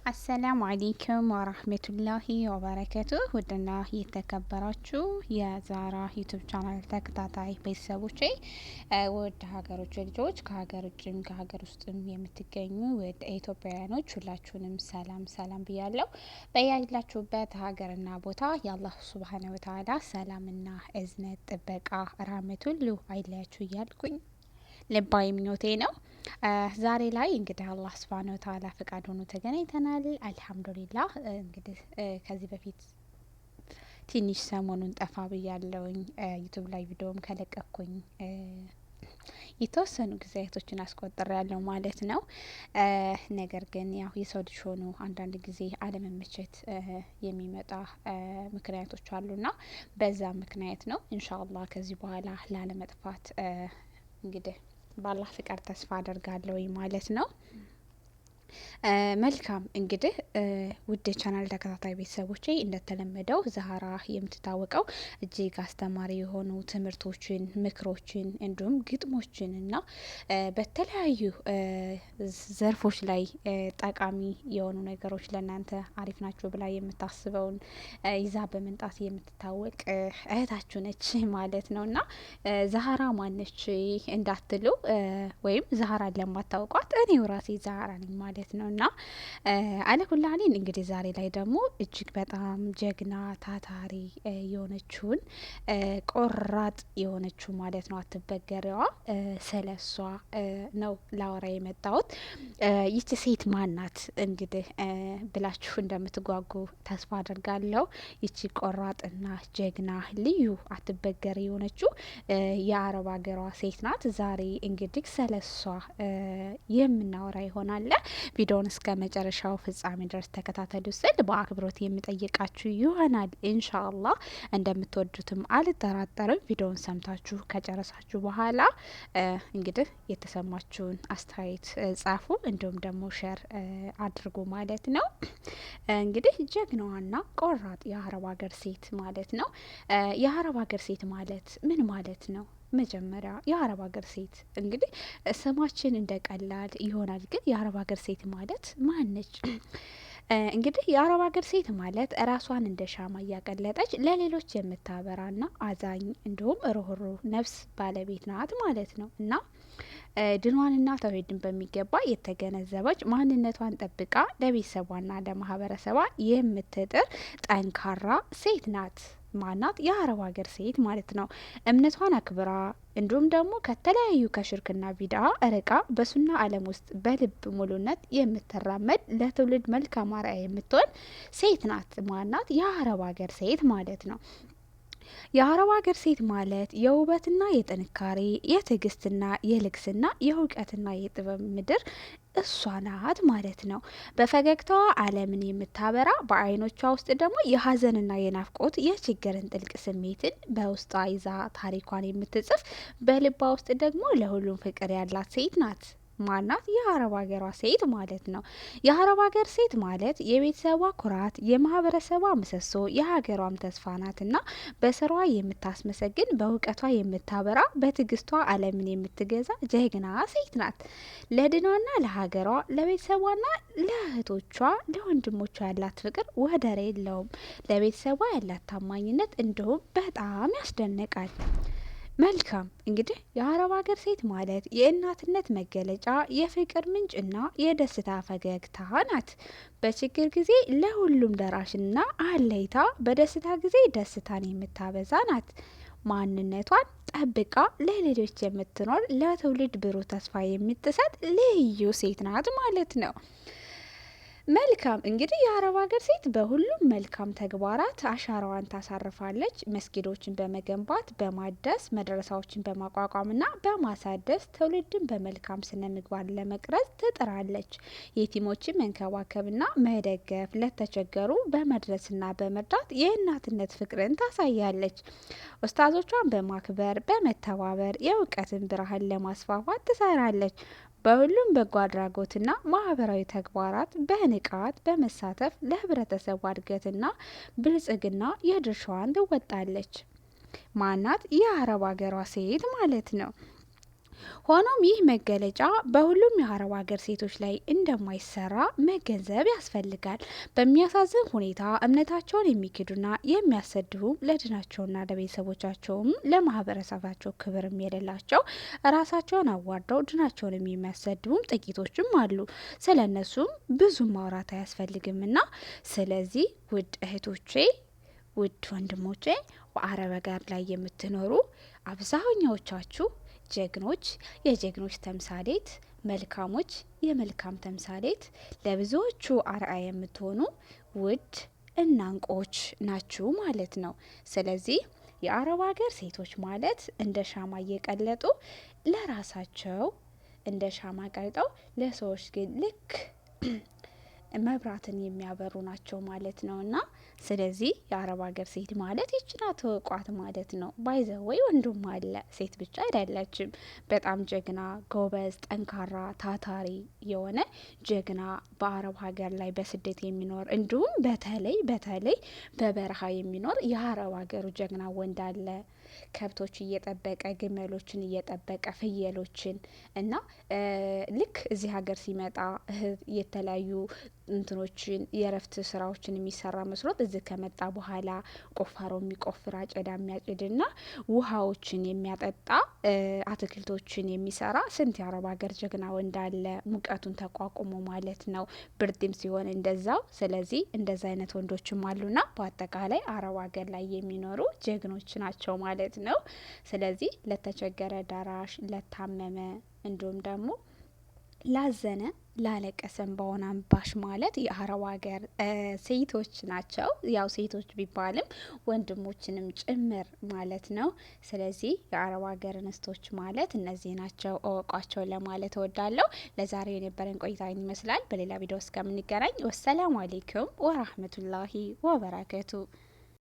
አሰላሙ አሌይኩም ወራህመቱላሂ ወበረከቱ። ውድና የተከበራችሁ የዛራ ዩቱብ ቻናል ተከታታይ ቤተሰቦቼ፣ ውድ ሀገሮች ልጆች፣ ከሀገር ውጭም ከሀገር ውስጥም የምትገኙ ውድ ኢትዮጵያውያኖች ሁላችሁንም ሰላም ሰላም ብያለሁ። በያላችሁበት ሀገርና ቦታ የአላህ ሱብሃነ ወተዓላ ሰላምና እዝነት ጥበቃ ራህመት ሁሉ አይለያችሁ እያልኩኝ ልባዊ ምኞቴ ነው። ዛሬ ላይ እንግዲህ አላህ ሱብሃነሁ ወተዓላ ፍቃድ ሆኖ ተገናኝተናል። አልሐምዱሊላህ። እንግዲህ ከዚህ በፊት ትንሽ ሰሞኑን ጠፋ ብያለውኝ። ዩቱብ ላይ ቪዲዮም ከለቀኩኝ የተወሰኑ ጊዜያቶችን አስቆጥር ያለው ማለት ነው። ነገር ግን ያው የሰው ልጅ ሆኖ አንዳንድ ጊዜ አለመመቸት የሚመጣ ምክንያቶች አሉና በዛ ምክንያት ነው። ኢንሻአላህ ከዚህ በኋላ ላለመጥፋት እንግዲህ ባላህ ፍቃድ ተስፋ አደርጋለሁ ማለት ነው። መልካም እንግዲህ ውድ ቻናል ተከታታይ ቤተሰቦቼ፣ እንደተለመደው ዛህራ የምትታወቀው እጅግ አስተማሪ የሆኑ ትምህርቶችን፣ ምክሮችን እንዲሁም ግጥሞችን እና በተለያዩ ዘርፎች ላይ ጠቃሚ የሆኑ ነገሮች ለእናንተ አሪፍ ናቸው ብላ የምታስበውን ይዛ በመምጣት የምትታወቅ እህታችሁ ነች ማለት ነው። እና ዛህራ ማነች እንዳትሉ ወይም ዛህራ ለማታውቋት እኔው ራሴ ዛህራ ነኝ ማለት ነው። እና አለኩላሊን እንግዲህ ዛሬ ላይ ደግሞ እጅግ በጣም ጀግና ታታሪ የሆነችውን ቆራጥ የሆነችው ማለት ነው አትበገሬዋ ስለሷ ነው ላወራ የመጣሁት። ይቺ ሴት ማናት እንግዲህ ብላችሁ እንደምትጓጉ ተስፋ አድርጋለሁ። ይቺ ቆራጥና ጀግና ልዩ አትበገሬ የሆነችው የአረብ ሀገሯ ሴት ናት። ዛሬ እንግዲህ ስለሷ የምናወራ ይሆናል። ቪዲዮውን እስከ መጨረሻው ፍጻሜ ድረስ ተከታተሉ ስል በአክብሮት የምጠይቃችሁ ይሆናል። ኢንሻአላህ እንደምትወዱትም አልጠራጠርም። ቪዲዮውን ሰምታችሁ ከጨረሳችሁ በኋላ እንግዲህ የተሰማችሁን አስተያየት ጻፉ፣ እንዲሁም ደግሞ ሼር አድርጉ ማለት ነው። እንግዲህ ጀግናዋና ቆራጥ የአረብ ሀገር ሴት ማለት ነው። የአረብ ሀገር ሴት ማለት ምን ማለት ነው? መጀመሪያ የአረብ ሀገር ሴት እንግዲህ ስማችን እንደ ቀላል ይሆናል፣ ግን የአረብ ሀገር ሴት ማለት ማነች? እንግዲህ የአረብ ሀገር ሴት ማለት ራሷን እንደ ሻማ እያቀለጠች ለሌሎች የምታበራና አዛኝ እንዲሁም ሩህሩህ ነፍስ ባለቤት ናት ማለት ነው። እና ድኗንና ተውሂድን በሚገባ የተገነዘበች ማንነቷን ጠብቃ ለቤተሰቧና ለማህበረሰቧ የምትጥር ጠንካራ ሴት ናት። ማናት? የአረብ ሀገር ሴት ማለት ነው። እምነቷን አክብራ እንዲሁም ደግሞ ከተለያዩ ከሽርክና ቢድአ ርቃ በሱና ዓለም ውስጥ በልብ ሙሉነት የምትራመድ ለትውልድ መልካም አርአያ የምትሆን ሴት ናት። ማናት? የአረብ ሀገር ሴት ማለት ነው። የአረብ ሀገር ሴት ማለት የውበትና የጥንካሬ የትዕግስትና የልግስና የእውቀትና የጥበብ ምድር እሷ ናት ማለት ነው። በፈገግታዋ ዓለምን የምታበራ በአይኖቿ ውስጥ ደግሞ የሀዘንና የናፍቆት የችግርን ጥልቅ ስሜትን በውስጧ ይዛ ታሪኳን የምትጽፍ በልባ ውስጥ ደግሞ ለሁሉም ፍቅር ያላት ሴት ናት። ማናት? የአረብ ሀገሯ ሴት ማለት ነው። የአረብ ሀገር ሴት ማለት የቤተሰቧ ኩራት፣ የማህበረሰቧ ምሰሶ፣ የሀገሯም ተስፋ ናትና በስራዋ የምታስመሰግን፣ በእውቀቷ የምታበራ፣ በትዕግስቷ ዓለምን የምትገዛ ጀግና ሴት ናት። ለድኗና ለሀገሯ፣ ለቤተሰቧና ለእህቶቿ፣ ለወንድሞቿ ያላት ፍቅር ወደር የለውም። ለቤተሰቧ ያላት ታማኝነት እንዲሁም በጣም ያስደንቃል። መልካም እንግዲህ የአረብ ሀገር ሴት ማለት የእናትነት መገለጫ፣ የፍቅር ምንጭና የደስታ ፈገግታ ናት። በችግር ጊዜ ለሁሉም ደራሽና አለይታ፣ በደስታ ጊዜ ደስታን የምታበዛ ናት። ማንነቷን ጠብቃ ለሌሎች የምትኖር ለትውልድ ብሩህ ተስፋ የምትሰጥ ልዩ ሴት ናት ማለት ነው። መልካም እንግዲህ የአረብ ሀገር ሴት በሁሉም መልካም ተግባራት አሻራዋን ታሳርፋለች። መስጊዶችን በመገንባት በማደስ፣ መድረሳዎችን በማቋቋምና በማሳደስ ትውልድን በመልካም ስነ ምግባር ለመቅረጽ ትጥራለች። የቲሞችን መንከባከብና መደገፍ፣ ለተቸገሩ በመድረስና በመርዳት የእናትነት ፍቅርን ታሳያለች። ኡስታዞቿን በማክበር በመተባበር የእውቀትን ብርሃን ለማስፋፋት ትሰራለች። በሁሉም በጎ አድራጎትና ማህበራዊ ተግባራት በንቃት በመሳተፍ ለህብረተሰቡ እድገትና ብልጽግና የድርሻዋን ትወጣለች። ማናት? የአረብ ሀገሯ ሴት ማለት ነው። ሆኖም ይህ መገለጫ በሁሉም የአረብ ሀገር ሴቶች ላይ እንደማይሰራ መገንዘብ ያስፈልጋል። በሚያሳዝን ሁኔታ እምነታቸውን የሚክዱና የሚያሰድቡ ለድናቸውና ለቤተሰቦቻቸውም ለማህበረሰባቸው ክብርም የሌላቸው ራሳቸውን አዋርደው ድናቸውን የሚያሰድቡም ጥቂቶችም አሉ። ስለ እነሱም ብዙ ማውራት አያስፈልግምና ስለዚህ ውድ እህቶቼ ውድ ወንድሞቼ በአረብ ሀገር ላይ የምትኖሩ አብዛኛዎቻችሁ ጀግኖች፣ የጀግኖች ተምሳሌት፣ መልካሞች፣ የመልካም ተምሳሌት፣ ለብዙዎቹ አርአያ የምትሆኑ ውድ እናንቆች ናችሁ ማለት ነው። ስለዚህ የአረብ ሀገር ሴቶች ማለት እንደ ሻማ እየቀለጡ ለራሳቸው እንደ ሻማ ቀልጠው ለሰዎች ግን ልክ መብራትን የሚያበሩ ናቸው ማለት ነው። እና ስለዚህ የአረብ ሀገር ሴት ማለት ይችና ተወቋት ማለት ነው። ባይዘወይ ወንዱም አለ፣ ሴት ብቻ አይደለችም። በጣም ጀግና፣ ጎበዝ፣ ጠንካራ፣ ታታሪ የሆነ ጀግና በአረብ ሀገር ላይ በስደት የሚኖር እንዲሁም በተለይ በበረሃ የሚኖር የአረብ ሀገሩ ጀግና ወንድ አለ። ከብቶች እየጠበቀ ግመሎችን እየጠበቀ ፍየሎችን እና ልክ እዚህ ሀገር ሲመጣ የተለያዩ እንትኖችን የረፍት ስራዎችን የሚሰራ መስሎት እዚህ ከመጣ በኋላ ቁፋሮ የሚቆፍር አጨዳ የሚያጭድና ውሃዎችን የሚያጠጣ አትክልቶችን የሚሰራ ስንት የአረብ ሀገር ጀግና ወንድ አለ። ሙቀቱን ተቋቁሞ ማለት ነው። ብርድም ሲሆን እንደዛው። ስለዚህ እንደዛ አይነት ወንዶችም አሉና በአጠቃላይ አረብ ሀገር ላይ የሚኖሩ ጀግኖች ናቸው ማለት ነው። ስለዚህ ለተቸገረ ደራሽ፣ ለታመመ እንዲሁም ደግሞ ላዘነ ላለቀሰን በሆነ አምባሽ ማለት የአረብ ሀገር ሴቶች ናቸው። ያው ሴቶች ቢባልም ወንድሞችንም ጭምር ማለት ነው። ስለዚህ የአረብ ሀገር እንስቶች ማለት እነዚህ ናቸው፣ እወቋቸው ለማለት እወዳለሁ። ለዛሬ የነበረን ቆይታ ይመስላል። በሌላ ቪዲዮ እስከምንገናኝ ወሰላሙ አሌይኩም ወራህመቱላሂ ወበረከቱ።